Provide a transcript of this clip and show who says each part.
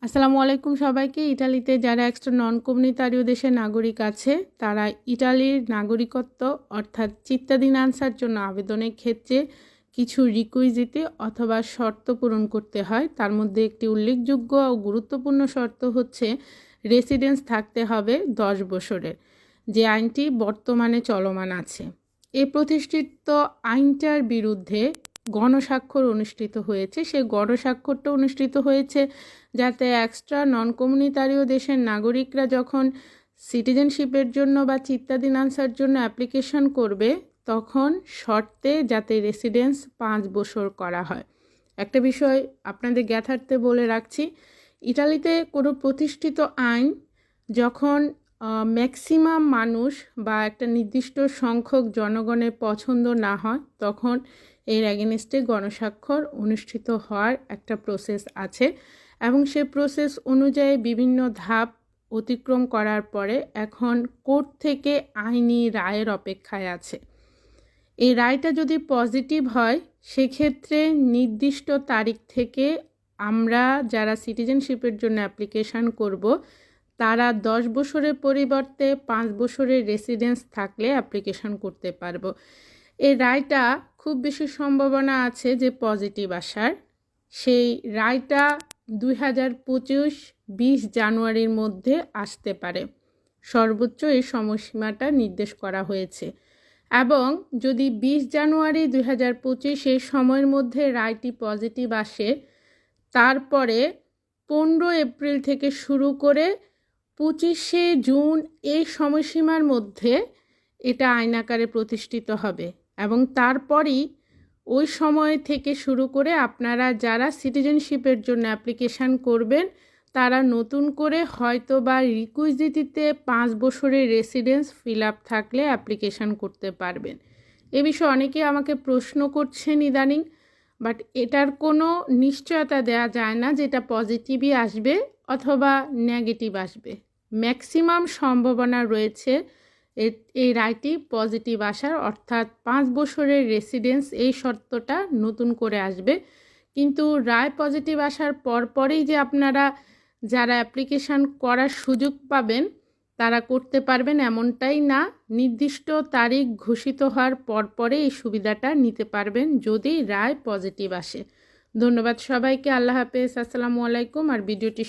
Speaker 1: আসসালামু আলাইকুম সবাইকে। ইটালিতে যারা এক্সট্রা নন কমিউনিটারীয় দেশের নাগরিক আছে তারা ইটালির নাগরিকত্ব অর্থাৎ চিত্তাদিনানসার জন্য আবেদনের ক্ষেত্রে কিছু রিকুইজিটি অথবা শর্ত পূরণ করতে হয়। তার মধ্যে একটি উল্লেখযোগ্য ও গুরুত্বপূর্ণ শর্ত হচ্ছে রেসিডেন্স থাকতে হবে 10 বছরের, যে আইনটি বর্তমানে চলমান আছে। এই প্রতিষ্ঠিত আইনটার বিরুদ্ধে গণস্বাক্ষর অনুষ্ঠিত হয়েছে। সেই গণস্বাক্ষরটা অনুষ্ঠিত হয়েছে যাতে এক্সট্রা নন কমিউনিটারীয় দেশের নাগরিকরা যখন সিটিজেনশিপের জন্য বা চিত্তাদিনানসার জন্য অ্যাপ্লিকেশন করবে তখন শর্তে যাতে রেসিডেন্স 5 বছর করা হয়। একটা বিষয় আপনাদের জ্ঞাতার্থে বলে রাখছি, ইটালিতে কোনো প্রতিষ্ঠিত আইন যখন ম্যাক্সিমাম মানুষ বা একটা নির্দিষ্ট সংখ্যক জনগণের পছন্দ না হয় তখন এর এগেনস্টে গণস্বাক্ষর অনুষ্ঠিত হওয়ার একটা প্রসেস আছে এবং সে প্রসেস অনুযায়ী বিভিন্ন ধাপ অতিক্রম করার পরে এখন কোর্ট থেকে আইনি রায়ের অপেক্ষায় আছে। এই রায়টা যদি পজিটিভ হয় সেক্ষেত্রে নির্দিষ্ট তারিখ থেকে আমরা যারা সিটিজেনশিপের জন্য অ্যাপ্লিকেশান করব তারা 10 বছরের পরিবর্তে 5 বছরের রেসিডেন্স থাকলে অ্যাপ্লিকেশান করতে পারবো। এই রায়টা খুব বেশি সম্ভাবনা আছে যে পজিটিভ আসার। সেই রায়টা 2025 20 জানুয়ারির মধ্যে আসতে পারে, সর্বোচ্চ এই সময়সীমাটা নির্দেশ করা হয়েছে। এবং যদি 20 জানুয়ারি 2025 এই সময়ের মধ্যে রায়টি পজিটিভ আসে তারপরে 15 এপ্রিল থেকে শুরু করে 25শে জুন এই সময়সীমার মধ্যে এটা আইন আকারে প্রতিষ্ঠিত হবে এবং তারপরই ওই সময় থেকে শুরু করে আপনারা যারা সিটিজেনশিপের জন্য অ্যাপ্লিকেশান করবেন তারা নতুন করে হয়তো বা রিকুইজিটিতে 5 বছরের রেসিডেন্স ফিল আপ থাকলে অ্যাপ্লিকেশান করতে পারবেন। এ বিষয়ে অনেকে আমাকে প্রশ্ন করছেন ইদানিং, বাট এটার কোনো নিশ্চয়তা দেওয়া যায় না যে এটা পজিটিভই আসবে অথবা নেগেটিভ আসবে। ম্যাক্সিমাম সম্ভাবনা রয়েছে এই রায়টি পজিটিভ আসার, অর্থাৎ 5 বছরের রেসিডেন্স এই শর্তটা নতুন করে আসবে। কিন্তু রায় পজিটিভ আসার পরপরই যে আপনারা যারা অ্যাপ্লিকেশান করার সুযোগ পাবেন তারা করতে পারবেন এমনটাই না। নির্দিষ্ট তারিখ ঘোষিত হওয়ার পরপরে এই সুবিধাটা নিতে পারবেন যদি রায় পজিটিভ আসে। ধন্যবাদ সবাইকে। আল্লাহ হাফেজ। আসসালামু আলাইকুম। আর ভিডিওটি